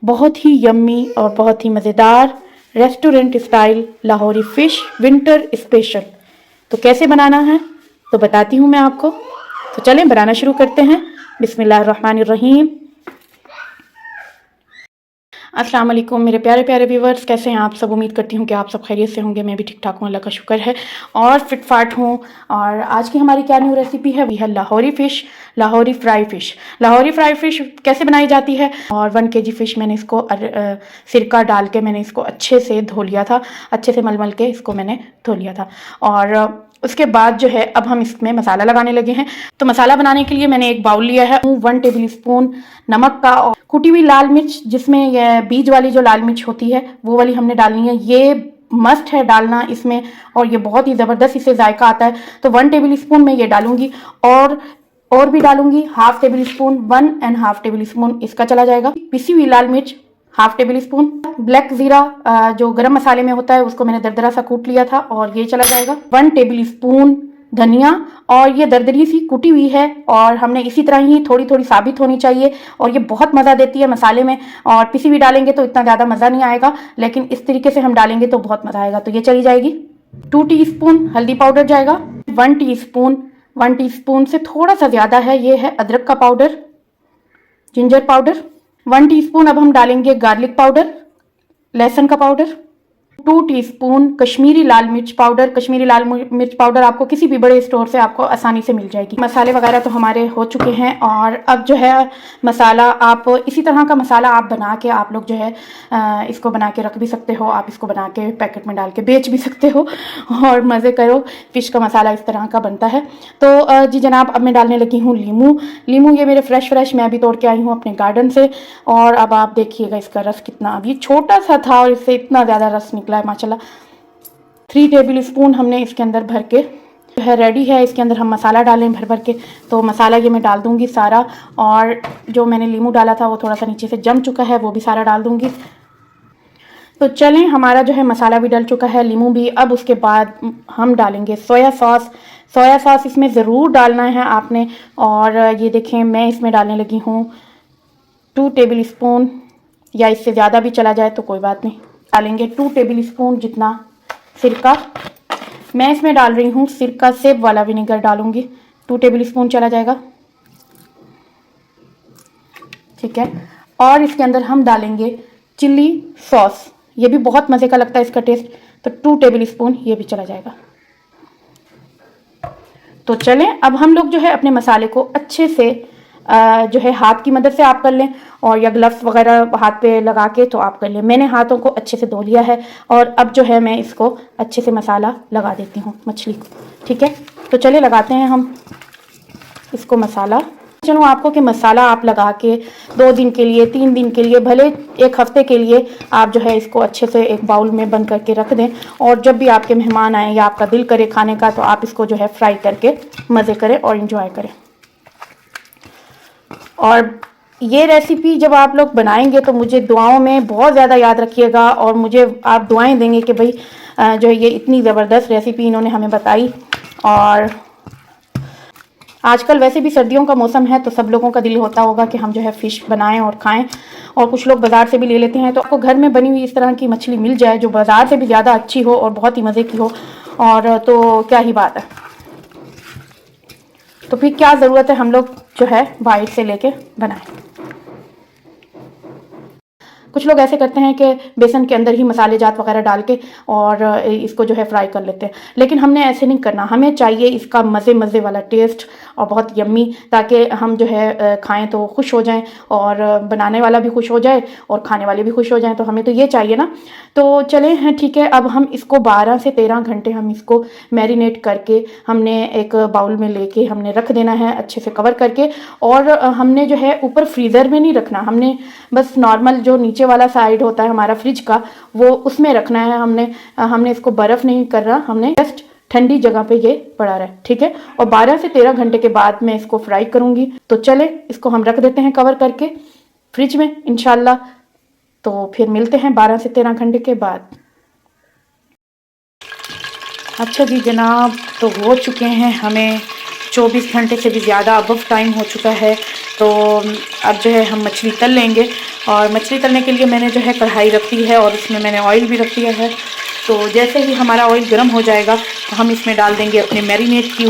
बहुत ही यम्मी और बहुत ही मज़ेदार restaurant style Lahori fish winter special. तो कैसे बनाना है तो बताती हूँ मैं आपको। तो चलें बनाना शुरू करते हैं। बिस्मिल्लाहिर्रहमानिर्रहीम। अस्सलाम वालेकुम मेरे प्यारे प्यारे व्यूवर्स, कैसे हैं आप सब। उम्मीद करती हूँ कि आप सब खैरियत से होंगे। मैं भी ठीक ठाक हूँ, अल्लाह का शुक्र है, और फिट फाट हूँ। और आज की हमारी क्या न्यू रेसिपी है, वही है Lahori fish, Lahori fry fish. Lahori fry fish कैसे बनाई जाती है। और 1 kg फ़िश मैंने इसको सिरका डाल के मैंने इसको अच्छे से धो लिया था, अच्छे से मल के इसको मैंने धो लिया था। और उसके बाद जो है अब हम इसमें मसाला लगाने लगे हैं। तो मसाला बनाने के लिए मैंने एक बाउल लिया है, 1 टेबल स्पून नमक का, और कुटी हुई लाल मिर्च, जिसमें ये बीज वाली जो लाल मिर्च होती है वो वाली हमने डालनी है। ये मस्ट है डालना इसमें, और ये बहुत ही ज़बरदस्त इससे जायका आता है। तो 1 टेबल स्पून मैं ये डालूंगी, और भी डालूंगी 1/2 टेबल स्पून, 1.5 टेबल स्पून इसका चला जाएगा। पिसी हुई लाल मिर्च 1/2 टेबल स्पून, ब्लैक जीरा जो गरम मसाले में होता है उसको मैंने दरदरा सा कूट लिया था और ये चला जाएगा। 1 टेबल स्पून धनिया, और ये दरदरी सी कुटी हुई है, और हमने इसी तरह ही थोड़ी थोड़ी साबित होनी चाहिए, और ये बहुत मज़ा देती है मसाले में। और पिसी हुई डालेंगे तो इतना ज़्यादा मज़ा नहीं आएगा, लेकिन इस तरीके से हम डालेंगे तो बहुत मज़ा आएगा। तो ये चली जाएगी। 2 टीस्पून हल्दी पाउडर जाएगा। 1 टीस्पून से थोड़ा सा ज़्यादा है, ये है अदरक का पाउडर, जिंजर पाउडर। 1 टीस्पून अब हम डालेंगे गार्लिक पाउडर, लहसुन का पाउडर। 2 टीस्पून कश्मीरी लाल मिर्च पाउडर। कश्मीरी लाल मिर्च पाउडर आपको किसी भी बड़े स्टोर से आपको आसानी से मिल जाएगी। मसाले वगैरह तो हमारे हो चुके हैं, और अब जो है मसाला आप इसी तरह का मसाला आप बना के आप लोग जो है इसको बना के रख भी सकते हो। आप इसको बना के पैकेट में डाल के बेच भी सकते हो, और मज़े करो। फ़िश का मसाला इस तरह का बनता है। तो जी जनाब, अब मैं डालने लगी हूँ लीमू। ये मेरे फ्रेश मैं अभी तोड़ के आई हूँ अपने गार्डन से। और अब आप देखिएगा इसका रस कितना, अभी छोटा सा था और इससे इतना ज़्यादा रस निकला है माशाल्लाह। 3 टेबल स्पून हमने इसके अंदर भर के जो है रेडी है। इसके अंदर हम मसाला डालें भर के। तो मसाला ये मैं डाल दूंगी सारा, और जो मैंने लीमू डाला था वो थोड़ा सा नीचे से जम चुका है, वो भी सारा डाल दूंगी। तो चलें, हमारा जो है मसाला भी डल चुका है, लीमू भी। अब उसके बाद हम डालेंगे सोया सॉस। सोया सॉस इसमें ज़रूर डालना है आपने। और ये देखें, मैं इसमें डालने लगी हूँ 2 टेबल स्पून, या इससे ज़्यादा भी चला जाए तो कोई बात नहीं। डालेंगे 2 टेबल स्पून जितना सिरका। मैं इसमें डाल रही हूँ सिरका सेब वाला विनेगर डालूंगी। 2 टेबल स्पून चला जाएगा, ठीक है। और इसके अंदर हम डालेंगे चिल्ली सॉस, ये भी बहुत मज़े का लगता है इसका टेस्ट। तो 2 टेबल स्पून ये भी चला जाएगा। तो चलें, अब हम लोग जो है अपने मसाले को अच्छे से जो है हाथ की मदद से आप कर लें, और या ग्लव्स वगैरह हाथ पे लगा के तो आप कर लें। मैंने हाथों को अच्छे से धो लिया है, और अब जो है मैं इसको अच्छे से मसाला लगा देती हूँ मछली को, ठीक है। तो चलिए लगाते हैं हम इसको मसाला। चलो आपको कि मसाला आप लगा के 2 दिन के लिए, 3 दिन के लिए, भले 1 हफ्ते के लिए आप जो है इसको अच्छे से एक बाउल में बंद करके रख दें। और जब भी आपके मेहमान आए या आपका दिल करे खाने का, तो आप इसको जो है फ्राई करके मज़े करें और इंजॉय करें। और ये रेसिपी जब आप लोग बनाएंगे तो मुझे दुआओं में बहुत ज़्यादा याद रखिएगा, और मुझे आप दुआएं देंगे कि भाई जो है ये इतनी ज़बरदस्त रेसिपी इन्होंने हमें बताई। और आजकल वैसे भी सर्दियों का मौसम है, तो सब लोगों का दिल होता होगा कि हम जो है फ़िश बनाएं और खाएं, और कुछ लोग बाज़ार से भी ले लेते हैं। तो आपको घर में बनी हुई इस तरह की मछली मिल जाए जो बाज़ार से भी ज़्यादा अच्छी हो और बहुत ही मज़े की हो, और तो क्या ही बात है। तो फिर क्या ज़रूरत है हम लोग जो है बाहर से लेके बनाएं। कुछ लोग ऐसे करते हैं कि बेसन के अंदर ही मसाले जात वगैरह डाल के और इसको जो है फ्राई कर लेते हैं, लेकिन हमने ऐसे नहीं करना। हमें चाहिए इसका मज़े वाला टेस्ट और बहुत यम्मी, ताकि हम जो है खाएं तो खुश हो जाएं, और बनाने वाला भी खुश हो जाए और खाने वाले भी खुश हो जाएं। तो हमें तो ये चाहिए ना। तो चले हैं, ठीक है। अब हम इसको 12 से 13 घंटे हम इसको मैरिनेट करके हमने एक बाउल में लेके हमने रख देना है, अच्छे से कवर करके। और हमने जो है ऊपर फ्रीज़र में नहीं रखना, हमने बस नॉर्मल जो नीचे वाला साइड होता है हमारा फ्रिज का, वो उसमें रखना है। हमने इसको बर्फ़ नहीं कर रहा, हमने जस्ट ठंडी जगह पे ये पड़ा रहा है, ठीक है। और 12 से 13 घंटे के बाद मैं इसको फ्राई करूंगी। तो चले इसको हम रख देते हैं कवर करके फ्रिज में इंशाल्लाह। तो फिर मिलते हैं 12 से 13 घंटे के बाद। अच्छा जी जनाब, तो हो चुके हैं हमें 24 घंटे से भी ज़्यादा अबव टाइम हो चुका है। तो अब जो है हम मछली तल लेंगे। और मछली तलने के लिए मैंने जो है कढ़ाई रख दी है और उसमें मैंने ऑयल भी रख दिया है। तो जैसे ही हमारा ऑयल गर्म हो जाएगा तो हम इसमें डाल देंगे अपने मैरिनेट की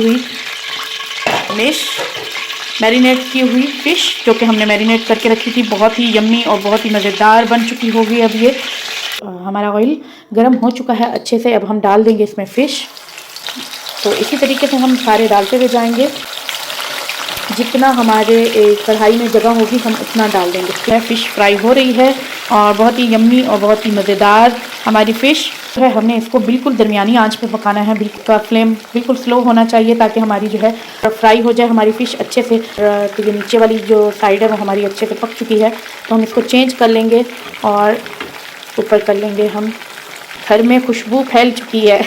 हुई फ़िश जो कि हमने मैरिनेट करके रखी थी। बहुत ही यम्मी और बहुत ही मज़ेदार बन चुकी होगी। अब ये हमारा ऑयल गर्म हो चुका है अच्छे से। अब हम डाल देंगे इसमें फ़िश। तो इसी तरीके से हम सारे डालते हुए जाएंगे। जितना हमारे कढ़ाई में जगह होगी हम उतना डाल देंगे। फ़िश फ्राई हो रही है और बहुत ही यम्मी और बहुत ही मज़ेदार हमारी फ़िश है। हमने इसको बिल्कुल दरमियानी आंच पे पकाना है। बिल्कुल फ्लेम बिल्कुल स्लो होना चाहिए ताकि हमारी जो है फ्राई हो जाए हमारी फ़िश अच्छे से। तो ये नीचे वाली जो साइड है वो हमारी अच्छे से पक चुकी है। तो हम इसको चेंज कर लेंगे और ऊपर कर लेंगे हम। घर में खुशबू फैल चुकी है।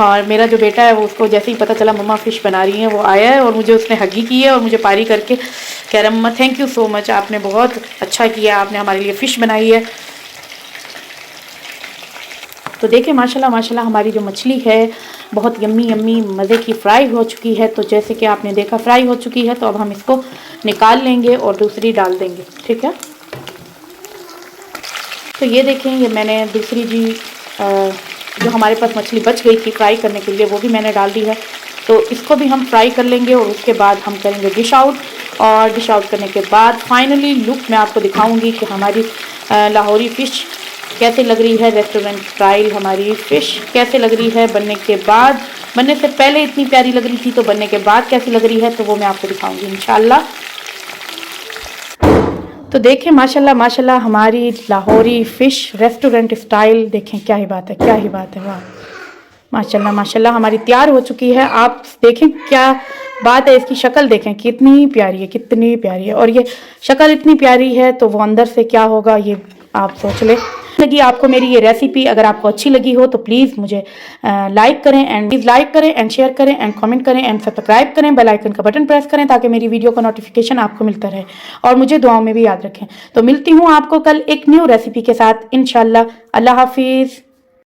और मेरा जो बेटा है वो उसको जैसे ही पता चला मम्मा फ़िश बना रही हैं वो आया है और मुझे उसने हगी की है और मुझे पारी करके कह रहा मम्मा थैंक यू सो मच, आपने बहुत अच्छा किया, आपने हमारे लिए फ़िश बनाई है। तो देखिए माशाल्लाह माशाल्लाह हमारी जो मछली है बहुत यम्मी यम्मी मज़े की फ्राई हो चुकी है। तो जैसे कि आपने देखा फ्राई हो चुकी है। तो अब हम इसको निकाल लेंगे और दूसरी डाल देंगे। ठीक है। तो ये देखें ये मैंने दूसरी जो हमारे पास मछली बच गई थी फ्राई करने के लिए वो भी मैंने डाल दी है। तो इसको भी हम फ्राई कर लेंगे और उसके बाद हम करेंगे डिश आउट। और डिश आउट करने के बाद फाइनली लुक मैं आपको दिखाऊंगी कि हमारी लाहौरी फ़िश कैसे लग रही है। रेस्टोरेंट स्टाइल हमारी फ़िश कैसे लग रही है बनने के बाद। बनने से पहले इतनी प्यारी लग रही थी तो बनने के बाद कैसी लग रही है तो वो मैं आपको दिखाऊंगी इंशाल्लाह। तो देखें माशाल्लाह माशाल्लाह हमारी लाहौरी फ़िश रेस्टोरेंट स्टाइल देखें क्या ही बात है, क्या ही बात है। वाह माशाल्लाह माशाल्लाह हमारी तैयार हो चुकी है। आप देखें क्या बात है। इसकी शक्ल देखें कितनी प्यारी है, कितनी प्यारी है। और ये शक्ल इतनी प्यारी है तो वो अंदर से क्या होगा ये आप सोच लें। लगी आपको मेरी ये रेसिपी, अगर आपको अच्छी लगी हो तो प्लीज़ मुझे लाइक करें एंड शेयर करें एंड कमेंट करें एंड सब्सक्राइब करें। बेल आइकन का बटन प्रेस करें ताकि मेरी वीडियो का नोटिफिकेशन आपको मिलता रहे और मुझे दुआओं में भी याद रखें। तो मिलती हूँ आपको कल एक न्यू रेसिपी के साथ इंशाल्लाह। अल्लाह हाफिज़।